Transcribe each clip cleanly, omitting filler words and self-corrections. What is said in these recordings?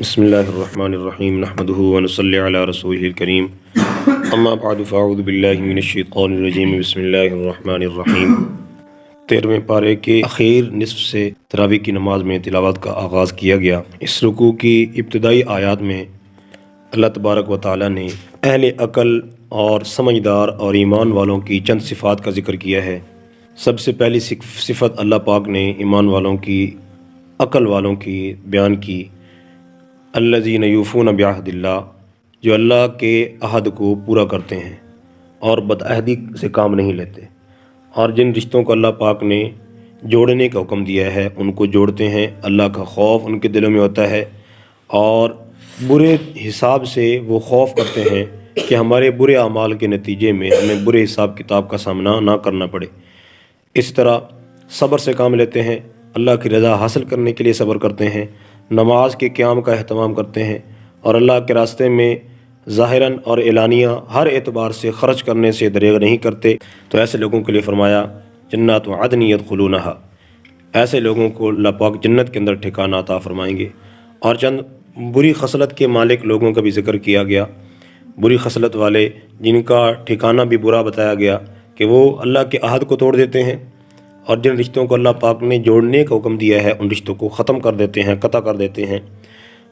بسم اللہ الرحمن الرحیم نحمده ونصلی علی رسولہ الکریم اما بعد فاعوذ باللہ من الشیطان الرجیم بسم اللہ الرحمن الرحیم 13ویں پارے کے اخیر نصف سے تراویح کی نماز میں تلاوت کا آغاز کیا گیا۔ اس رکوع کی ابتدائی آیات میں اللہ تبارک و تعالیٰ نے اہل عقل اور سمجھدار اور ایمان والوں کی چند صفات کا ذکر کیا ہے۔ سب سے پہلی صفت اللہ پاک نے ایمان والوں کی، عقل والوں کی بیان کی، الذین یوفون بعہد اللہ، جو اللہ کے عہد کو پورا کرتے ہیں اور بدعہدی سے کام نہیں لیتے، اور جن رشتوں کو اللہ پاک نے جوڑنے کا حکم دیا ہے ان کو جوڑتے ہیں۔ اللہ کا خوف ان کے دلوں میں ہوتا ہے اور برے حساب سے وہ خوف کرتے ہیں کہ ہمارے برے اعمال کے نتیجے میں ہمیں برے حساب کتاب کا سامنا نہ کرنا پڑے۔ اس طرح صبر سے کام لیتے ہیں، اللہ کی رضا حاصل کرنے کے لیے صبر کرتے ہیں، نماز کے قیام کا اہتمام کرتے ہیں اور اللہ کے راستے میں ظاہراً اور اعلانیہ ہر اعتبار سے خرچ کرنے سے دریغ نہیں کرتے۔ تو ایسے لوگوں کے لیے فرمایا جنات عدن یدخلونہا، ایسے لوگوں کو اللہ پاک جنت کے اندر ٹھکانہ عطا فرمائیں گے۔ اور چند بری خصلت کے مالک لوگوں کا بھی ذکر کیا گیا، بری خصلت والے جن کا ٹھکانہ بھی برا بتایا گیا کہ وہ اللہ کے عہد کو توڑ دیتے ہیں اور جن رشتوں کو اللہ پاک نے جوڑنے کا حکم دیا ہے ان رشتوں کو ختم کر دیتے ہیں، قطع کر دیتے ہیں،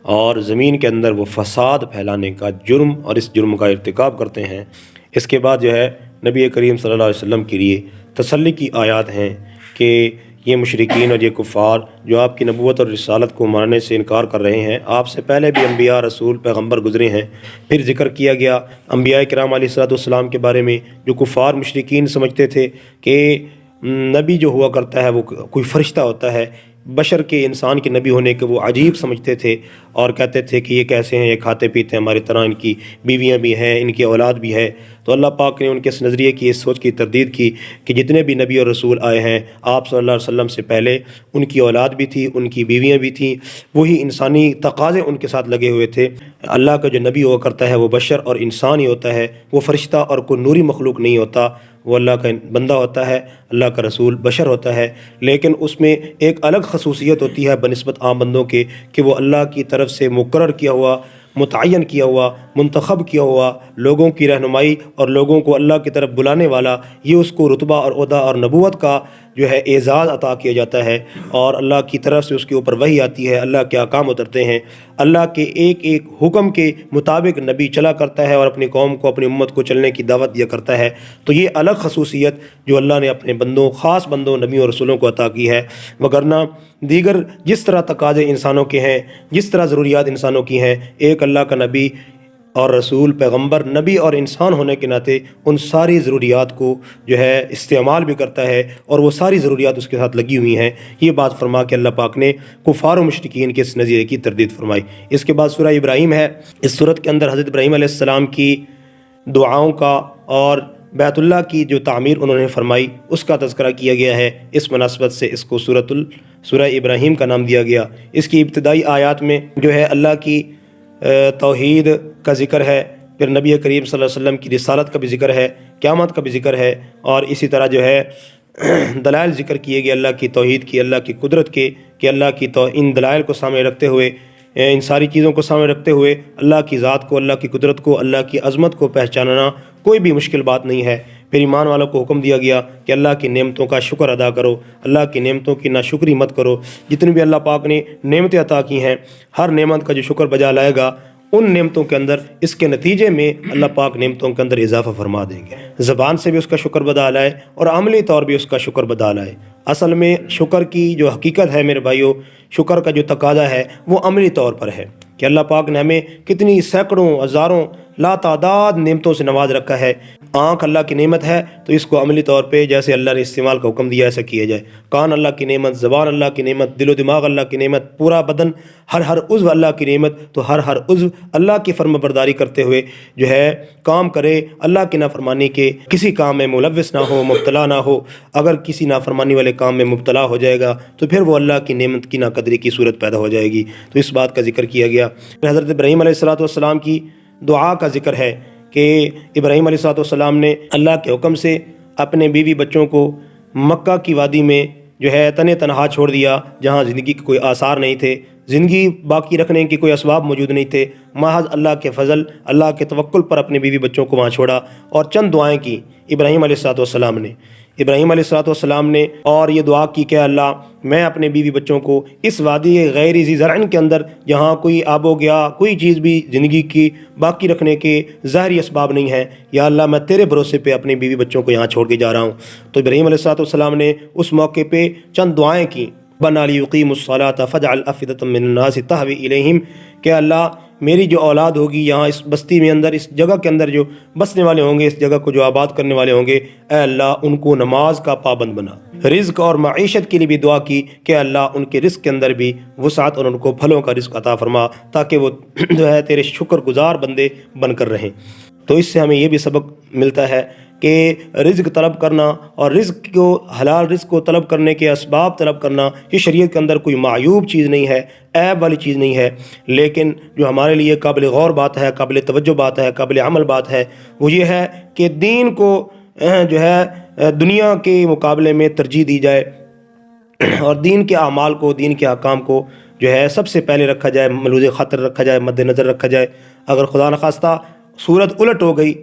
اور زمین کے اندر وہ فساد پھیلانے کا جرم اور اس جرم کا ارتکاب کرتے ہیں۔ اس کے بعد جو ہے نبی کریم صلی اللہ علیہ وسلم کے لیے تسلی کی آیات ہیں کہ یہ مشرکین اور یہ کفار جو آپ کی نبوت اور رسالت کو ماننے سے انکار کر رہے ہیں، آپ سے پہلے بھی انبیاء، رسول، پیغمبر گزرے ہیں۔ پھر ذکر کیا گیا انبیاء کرام علیہ السلام کے بارے میں، جو کفار مشرکین سمجھتے تھے کہ نبی جو ہوا کرتا ہے وہ کوئی فرشتہ ہوتا ہے، بشر کے، انسان کے نبی ہونے کے وہ عجیب سمجھتے تھے اور کہتے تھے کہ یہ کیسے ہیں، یہ کھاتے پیتے ہیں ہماری طرح، ان کی بیویاں بھی ہیں، ان کی اولاد بھی ہے۔ تو اللہ پاک نے ان کے اس نظریے کی، اس سوچ کی تردید کی کہ جتنے بھی نبی اور رسول آئے ہیں آپ صلی اللہ علیہ وسلم سے پہلے ان کی اولاد بھی تھی، ان کی بیویاں بھی تھیں، وہی انسانی تقاضے ان کے ساتھ لگے ہوئے تھے۔ اللہ کا جو نبی ہوا کرتا ہے وہ بشر اور انسان ہی ہوتا ہے، وہ فرشتہ اور کوئی نوری مخلوق نہیں ہوتا، وہ اللہ کا بندہ ہوتا ہے، اللہ کا رسول بشر ہوتا ہے، لیکن اس میں ایک الگ خصوصیت ہوتی ہے بنسبت عام بندوں کے کہ وہ اللہ کی طرف سے مقرر کیا ہوا، متعین کیا ہوا، منتخب کیا ہوا لوگوں کی رہنمائی اور لوگوں کو اللہ کی طرف بلانے والا، یہ اس کو رتبہ اور عہدہ اور نبوت کا جو ہے اعزاز عطا کیا جاتا ہے، اور اللہ کی طرف سے اس کے اوپر وحی آتی ہے، اللہ کے احکام اترتے ہیں، اللہ کے ایک ایک حکم کے مطابق نبی چلا کرتا ہے اور اپنی قوم کو، اپنی امت کو چلنے کی دعوت دیا کرتا ہے۔ تو یہ الگ خصوصیت جو اللہ نے اپنے بندوں، خاص بندوں، نبیوں اور رسولوں کو عطا کی ہے، وگرنہ دیگر جس طرح تقاضے انسانوں کے ہیں، جس طرح ضروریات انسانوں کی ہیں، ایک اللہ کا نبی اور رسول، پیغمبر، نبی اور انسان ہونے کے ناطے ان ساری ضروریات کو جو ہے استعمال بھی کرتا ہے اور وہ ساری ضروریات اس کے ساتھ لگی ہوئی ہیں۔ یہ بات فرما کے اللہ پاک نے کفار و مشرکین کے اس نظریے کی تردید فرمائی۔ اس کے بعد سورہ ابراہیم ہے۔ اس سورت کے اندر حضرت ابراہیم علیہ السلام کی دعاؤں کا اور بیت اللہ کی جو تعمیر انہوں نے فرمائی اس کا تذکرہ کیا گیا ہے۔ اس مناسبت سے اس کو سورہ ابراہیم کا نام دیا گیا۔ اس کی ابتدائی آیات میں جو ہے اللہ کی توحید کا ذکر ہے، پھر نبی کریم صلی اللہ علیہ وسلم کی رسالت کا بھی ذکر ہے، قیامت کا بھی ذکر ہے، اور اسی طرح جو ہے دلائل ذکر کیے گئے اللہ کی توحید کی، اللہ کی قدرت کے، کہ اللہ کی ان دلائل کو سامنے رکھتے ہوئے، ان ساری چیزوں کو سامنے رکھتے ہوئے اللہ کی ذات کو، اللہ کی قدرت کو، اللہ کی عظمت کو پہچاننا کوئی بھی مشکل بات نہیں ہے۔ پھر ایمان والوں کو حکم دیا گیا کہ اللہ کی نعمتوں کا شکر ادا کرو، اللہ کی نعمتوں کی ناشکری مت کرو۔ جتنی بھی اللہ پاک نے نعمتیں عطا کی ہیں، ہر نعمت کا جو شکر بجا لائے گا، ان نعمتوں کے اندر اس کے نتیجے میں اللہ پاک نعمتوں کے اندر اضافہ فرما دیں گے۔ زبان سے بھی اس کا شکر بدا لائے اور عملی طور بھی اس کا شکر بدا لائے۔ اصل میں شکر کی جو حقیقت ہے میرے بھائیوں، شکر کا جو تقاضا ہے وہ عملی طور پر ہے کہ اللہ پاک نے ہمیں کتنی سینکڑوں، ہزاروں، لا تعداد نعمتوں سے نواز رکھا ہے۔ آنکھ اللہ کی نعمت ہے تو اس کو عملی طور پہ جیسے اللہ نے استعمال کا حکم دیا ایسا کیا جائے۔ کان اللہ کی نعمت، زبان اللہ کی نعمت، دل و دماغ اللہ کی نعمت، پورا بدن، ہر عضو اللہ کی نعمت، تو ہر عضو اللہ کی فرما برداری کرتے ہوئے جو ہے کام کرے، اللہ کی نافرمانی کے کسی کام میں ملوث نہ ہو، مبتلا نہ ہو۔ اگر کسی نافرمانی والے کام میں مبتلا ہو جائے گا تو پھر وہ اللہ کی نعمت کی ناقدری کی صورت پیدا ہو جائے گی۔ تو اس بات کا ذکر کیا گیا۔ حضرت ابراہیم علیہ السلام کی دعا کا ذکر ہے کہ ابراہیم علیہ السلام نے اللہ کے حکم سے اپنے بیوی بچوں کو مکہ کی وادی میں جو ہے تنہا چھوڑ دیا، جہاں زندگی کے کوئی آثار نہیں تھے، زندگی باقی رکھنے کے کوئی اسباب موجود نہیں تھے، محض اللہ کے فضل، اللہ کے توکل پر اپنے بیوی بچوں کو وہاں چھوڑا اور چند دعائیں کی ابراہیم علیہ السلام نے۔ ابراہیم علیہ السلام نے اور یہ دعا کی کہ اللہ میں اپنے بیوی بچوں کو اس وادی غیر ذی زرع کے اندر جہاں کوئی آب و گیا کوئی چیز بھی زندگی کی باقی رکھنے کے ظاہری اسباب نہیں ہیں، یا اللہ میں تیرے بھروسے پہ اپنے بیوی بچوں کو یہاں چھوڑ کے جا رہا ہوں۔ تو ابراہیم علیہ السلام نے اس موقع پہ چند دعائیں کی، ربنا لیقیموا الصلاۃ فاجعل افئدۃ من الناس تہوی الیہم، کہ اللہ میری جو اولاد ہوگی یہاں اس بستی میں اندر، اس جگہ کے اندر جو بسنے والے ہوں گے، اس جگہ کو جو آباد کرنے والے ہوں گے، اے اللہ ان کو نماز کا پابند بنا۔ رزق اور معیشت کے لیے بھی دعا کی کہ اللہ ان کے رزق کے اندر بھی وسعت اور ان کو پھلوں کا رزق عطا فرما، تاکہ وہ جو ہے تیرے شکر گزار بندے بن کر رہیں۔ تو اس سے ہمیں یہ بھی سبق ملتا ہے کہ رزق طلب کرنا اور رزق کو، حلال رزق کو طلب کرنے کے اسباب طلب کرنا، یہ شریعت کے اندر کوئی معیوب چیز نہیں ہے، عیب والی چیز نہیں ہے، لیکن جو ہمارے لیے قابل غور بات ہے، قابل توجہ بات ہے، قابل عمل بات ہے، وہ یہ ہے کہ دین کو جو ہے دنیا کے مقابلے میں ترجیح دی جائے، اور دین کے اعمال کو، دین کے احکام کو جو ہے سب سے پہلے رکھا جائے، ملوز خطر رکھا جائے، مد نظر رکھا جائے۔ اگر خدا نخواستہ صورت الٹ ہو گئی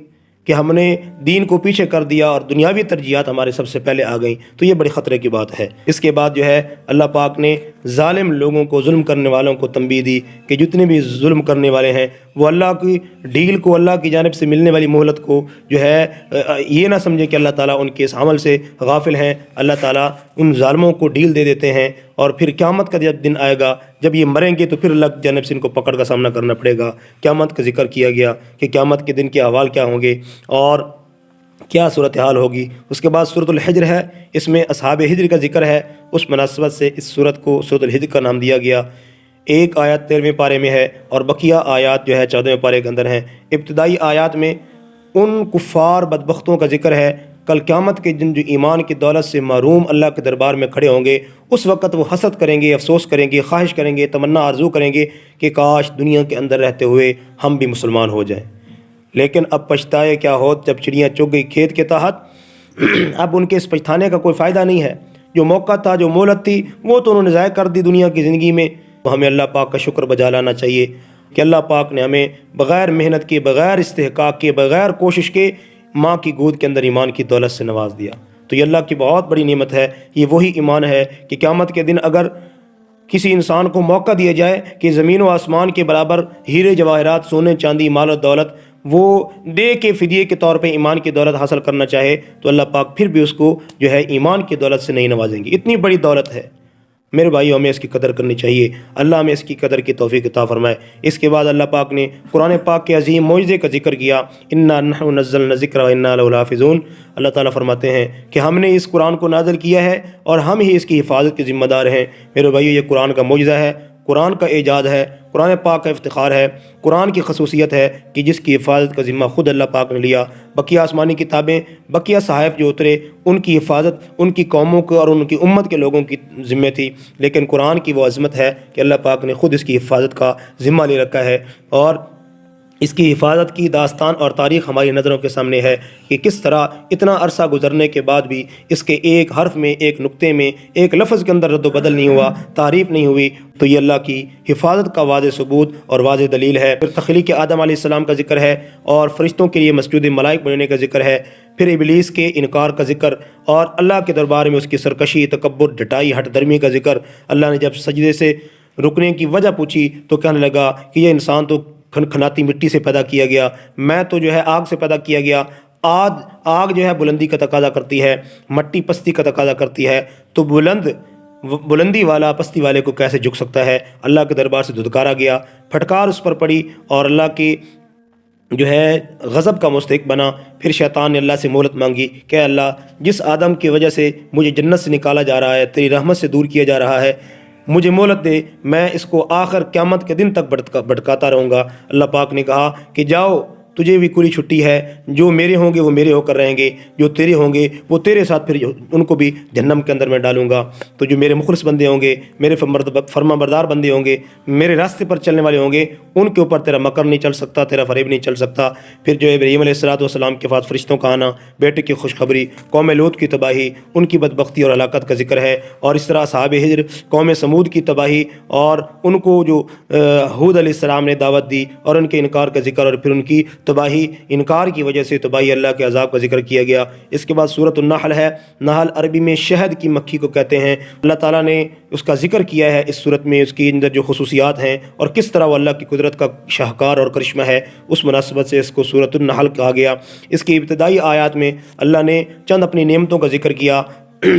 کہ ہم نے دین کو پیچھے کر دیا اور دنیاوی ترجیحات ہمارے سب سے پہلے آ گئیں، تو یہ بڑے خطرے کی بات ہے۔ اس کے بعد جو ہے اللہ پاک نے ظالم لوگوں کو، ظلم کرنے والوں کو تنبیہ دی کہ جتنے بھی ظلم کرنے والے ہیں وہ اللہ کی ڈیل کو، اللہ کی جانب سے ملنے والی مہلت کو جو ہے یہ نہ سمجھے کہ اللہ تعالیٰ ان کے اس عمل سے غافل ہیں۔ اللہ تعالیٰ ان ظالموں کو ڈیل دے دیتے ہیں، اور پھر قیامت کا جب دن آئے گا، جب یہ مریں گے تو پھر اللہ کی جانب سے ان کو پکڑ کا سامنا کرنا پڑے گا۔ قیامت کا ذکر کیا گیا کہ قیامت کے دن کے احوال کیا ہوں گے اور کیا صورتحال ہوگی۔ اس کے بعد سورۃ الحجر ہے، اس میں اصحاب حجر کا ذکر ہے، اس مناسبت سے اس سورت کو سورۃ الحجر کا نام دیا گیا۔ ایک آیت 13ویں پارے میں ہے اور بقیہ آیات جو ہے 14ویں پارے کے اندر ہیں۔ ابتدائی آیات میں ان کفار بدبختوں کا ذکر ہے، کل قیامت کے دن جو ایمان کی دولت سے محروم اللہ کے دربار میں کھڑے ہوں گے، اس وقت وہ حسد کریں گے، افسوس کریں گے، خواہش کریں گے، تمنا آرزو کریں گے کہ کاش دنیا کے اندر رہتے ہوئے ہم بھی مسلمان ہو جائیں۔ لیکن اب پچھتائے کیا ہوت جب چڑیاں چگ گئی کھیت کے تحت، اب ان کے اس پچھتانے کا کوئی فائدہ نہیں ہے۔ جو موقع تھا، جو مہلت تھی، وہ تو انہوں نے ضائع کر دی دنیا کی زندگی میں۔ تو ہمیں اللہ پاک کا شکر بجا لانا چاہیے کہ اللہ پاک نے ہمیں بغیر محنت کے، بغیر استحقاق کے، بغیر کوشش کے ماں کی گود کے اندر ایمان کی دولت سے نواز دیا۔ تو یہ اللہ کی بہت بڑی نعمت ہے۔ یہ وہی ایمان ہے کہ قیامت کے دن اگر کسی انسان کو موقع دیا جائے کہ زمین و آسمان کے برابر ہیرے جواہرات، سونے چاندی، مال و دولت وہ دے کے فدیے کے طور پہ ایمان کی دولت حاصل کرنا چاہے، تو اللہ پاک پھر بھی اس کو جو ہے ایمان کی دولت سے نہیں نوازیں گے۔ اتنی بڑی دولت ہے میرے بھائیو، ہمیں اس کی قدر کرنی چاہیے۔ اللہ ہمیں اس کی قدر کی توفیق عطا فرمائے۔ اس کے بعد اللہ پاک نے قرآن پاک کے عظیم معجزے کا ذکر کیا، انا نحن نزلنا الذکر وانا لہ لحافظون۔ اللہ تعالیٰ فرماتے ہیں کہ ہم نے اس قرآن کو نازل کیا ہے اور ہم ہی اس کی حفاظت کے ذمہ دار ہیں۔ میرے بھائیو، یہ قرآن کا معجزہ ہے، قرآن کا اعجاز ہے، قرآن پاک کا افتخار ہے، قرآن کی خصوصیت ہے کہ جس کی حفاظت کا ذمہ خود اللہ پاک نے لیا۔ بقیہ آسمانی کتابیں، بقیہ صحائف جو اترے، ان کی حفاظت ان کی قوموں کو اور ان کی امت کے لوگوں کی ذمہ تھی، لیکن قرآن کی وہ عظمت ہے کہ اللہ پاک نے خود اس کی حفاظت کا ذمہ لے رکھا ہے، اور اس کی حفاظت کی داستان اور تاریخ ہماری نظروں کے سامنے ہے کہ کس طرح اتنا عرصہ گزرنے کے بعد بھی اس کے ایک حرف میں، ایک نقطے میں، ایک لفظ کے اندر رد و بدل نہیں ہوا، تعریف نہیں ہوئی۔ تو یہ اللہ کی حفاظت کا واضح ثبوت اور واضح دلیل ہے۔ پھر تخلیق آدم علیہ السلام کا ذکر ہے، اور فرشتوں کے لیے مسجود ملائک بننے کا ذکر ہے، پھر ابلیس کے انکار کا ذکر، اور اللہ کے دربار میں اس کی سرکشی، تکبر، ڈٹائی، ہٹ درمی کا ذکر۔ اللہ نے جب سجدے سے رکنے کی وجہ پوچھی تو کہنے لگا کہ یہ انسان تو کھنکھناتی مٹی سے پیدا کیا گیا، میں تو جو ہے آگ سے پیدا کیا گیا۔ آگ جو ہے بلندی کا تقاضا کرتی ہے، مٹی پستی کا تقاضا کرتی ہے، تو بلندی والا پستی والے کو کیسے جھک سکتا ہے؟ اللہ کے دربار سے دھتکارا گیا، پھٹکار اس پر پڑی، اور اللہ کی جو ہے غضب کا مستحق بنا۔ پھر شیطان نے اللہ سے مہلت مانگی کہ اللہ، جس آدم کی وجہ سے مجھے جنت سے نکالا جا رہا ہے، تیری رحمت سے دور کیا جا رہا ہے، مجھے مہلت دے، میں اس کو آخر قیامت کے دن تک بھٹکاتا رہوں گا۔ اللہ پاک نے کہا کہ جاؤ، تجھے بھی کلی چھٹی ہے، جو میرے ہوں گے وہ میرے ہو کر رہیں گے، جو تیرے ہوں گے وہ تیرے ساتھ، پھر ان کو بھی جہنم کے اندر میں ڈالوں گا۔ تو جو میرے مخلص بندے ہوں گے، میرے فرما بردار بندے ہوں گے، میرے راستے پر چلنے والے ہوں گے، ان کے اوپر تیرا مکر نہیں چل سکتا، تیرا فریب نہیں چل سکتا۔ پھر جو ابراہیم علیہ السلام کے پاس فرشتوں کا آنا، بیٹے کی خوشخبری، قوم لوط کی تباہی، ان کی بدبختی اور ہلاکت کا ذکر ہے، اور اس طرح اصحاب ہجر، قوم سمود کی تباہی، اور ان کو جو ہود علیہ السلام نے دعوت دی اور ان کے انکار کا ذکر، اور پھر ان کی تباہی، انکار کی وجہ سے تباہی، اللہ کے عذاب کا ذکر کیا گیا۔ اس کے بعد سورۃ النحل ہے۔ نحل عربی میں شہد کی مکھی کو کہتے ہیں۔ اللہ تعالیٰ نے اس کا ذکر کیا ہے اس صورت میں، اس کی اندر جو خصوصیات ہیں اور کس طرح وہ اللہ کی قدرت کا شاہکار اور کرشمہ ہے، اس مناسبت سے اس کو سورۃ النحل کہا گیا۔ اس کی ابتدائی آیات میں اللہ نے چند اپنی نعمتوں کا ذکر کیا،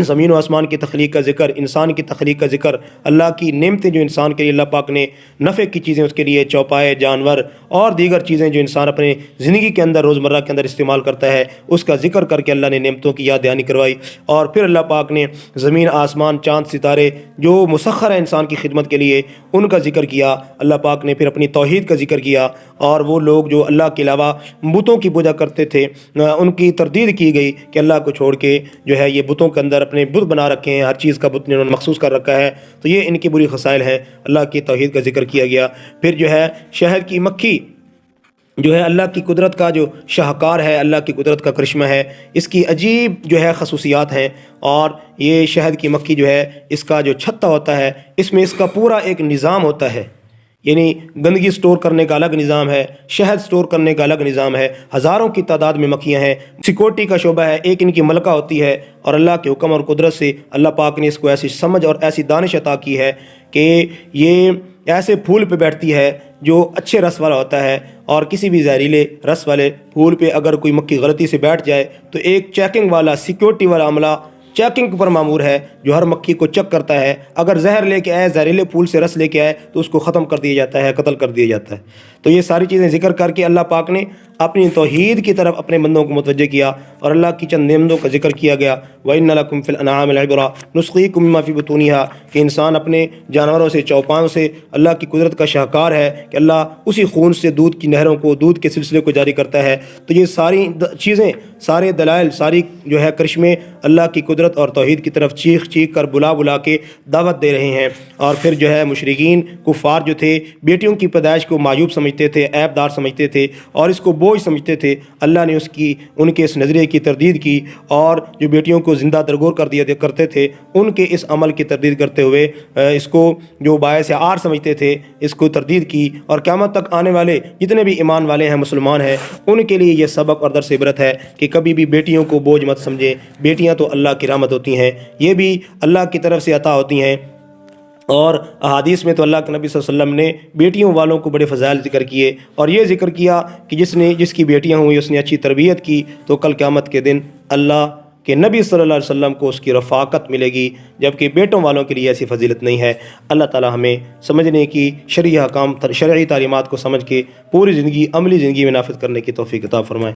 زمین و آسمان کی تخلیق کا ذکر، انسان کی تخلیق کا ذکر، اللہ کی نعمتیں جو انسان کے لیے اللہ پاک نے نفع کی چیزیں اس کے لیے، چوپائے، جانور اور دیگر چیزیں جو انسان اپنے زندگی کے اندر روزمرہ کے اندر استعمال کرتا ہے، اس کا ذکر کر کے اللہ نے نعمتوں کی یاد دہانی کروائی۔ اور پھر اللہ پاک نے زمین، آسمان، چاند، ستارے جو مسخر ہیں انسان کی خدمت کے لیے، ان کا ذکر کیا۔ اللہ پاک نے پھر اپنی توحید کا ذکر کیا، اور وہ لوگ جو اللہ کے علاوہ بتوں کی پوجا کرتے تھے ان کی تردید کی گئی کہ اللہ کو چھوڑ کے جو ہے یہ بتوں کے اندر اپنے بت بنا رکھے ہیں، ہر چیز کا بت انہوں نے مخصوص کر رکھا ہے، تو یہ ان کی بری خصائل ہے۔ اللہ کی توحید کا ذکر کیا گیا۔ پھر جو ہے شہد کی مکھی جو ہے اللہ کی قدرت کا جو شاہکار ہے، اللہ کی قدرت کا کرشمہ ہے، اس کی عجیب جو ہے خصوصیات ہیں۔ اور یہ شہد کی مکھی جو ہے، اس کا جو چھتا ہوتا ہے، اس میں اس کا پورا ایک نظام ہوتا ہے، یعنی گندگی سٹور کرنے کا الگ نظام ہے، شہد سٹور کرنے کا الگ نظام ہے، ہزاروں کی تعداد میں مکھیاں ہیں، سیکورٹی کا شعبہ ہے، ایک ان کی ملکہ ہوتی ہے، اور اللہ کے حکم اور قدرت سے اللہ پاک نے اس کو ایسی سمجھ اور ایسی دانش عطا کی ہے کہ یہ ایسے پھول پہ بیٹھتی ہے جو اچھے رس والا ہوتا ہے، اور کسی بھی زہریلے رس والے پھول پہ اگر کوئی مکھی غلطی سے بیٹھ جائے تو ایک چیکنگ والا، سیکورٹی والا عملہ چیکنگ پر معمور ہے، جو ہر مکھی کو چیک کرتا ہے، اگر زہر لے کے آئے، زہریلے پھول سے رس لے کے آئے تو اس کو ختم کر دیا جاتا ہے، قتل کر دیا جاتا ہے۔ تو یہ ساری چیزیں ذکر کر کے اللہ پاک نے اپنی توحید کی طرف اپنے بندوں کو متوجہ کیا، اور اللہ کی چند نعمتوں کا ذکر کیا گیا۔ وَإِنَّ لَكُمْ فِي الْأَنْعَامِ لَعِبْرَةً نُسْقِيكُم مِّمَّا فِي بُطُونِهَا، کہ انسان اپنے جانوروں سے، چوپاؤں سے اللہ کی قدرت کا شاہکار ہے کہ اللہ اسی خون سے دودھ کی نہروں کو، دودھ کے سلسلے کو جاری کرتا ہے۔ تو یہ ساری چیزیں، سارے دلائل، ساری جو ہے کرشمے اللہ کی قدرت اور توحید کی طرف چیخ چیخ کر، بلا بلا کے دعوت دے رہے ہیں۔ اور پھر جو ہے مشرکین کفار جو تھے، بیٹیوں کی پیدائش کو معیوب سمجھتے تھے، عیب دار سمجھتے تھے، اور اس کو بوجھ سمجھتے تھے، اللہ نے ان کے اس نظریے کی تردید کی، اور جو بیٹیوں کو زندہ درگور کر دیا کرتے تھے، ان کے اس عمل کی تردید کرتے ہوئے اس کو جو باعث عار سمجھتے تھے، اس کو تردید کی۔ اور قیامت تک آنے والے جتنے بھی ایمان والے ہیں، مسلمان ہیں، ان کے لیے یہ سبق اور درس عبرت ہے کہ کبھی بھی بیٹیوں کو بوجھ مت سمجھیں۔ بیٹیاں تو اللہ کی رحمت ہوتی ہیں، یہ بھی اللہ کی طرف سے عطا ہوتی ہیں۔ اور احادیث میں تو اللہ کے نبی صلی اللہ علیہ وسلم نے بیٹیوں والوں کو بڑے فضائل ذکر کیے، اور یہ ذکر کیا کہ جس کی بیٹیاں ہوئی، اس نے اچھی تربیت کی، تو کل قیامت کے دن اللہ کہ نبی صلی اللہ علیہ وسلم کو اس کی رفاقت ملے گی، جبکہ بیٹوں والوں کے لیے ایسی فضیلت نہیں ہے۔ اللہ تعالی ہمیں سمجھنے کی، شرعی احکام، شرعی تعلیمات کو سمجھ کے پوری زندگی، عملی زندگی میں نافذ کرنے کی توفیق عطا فرمائے۔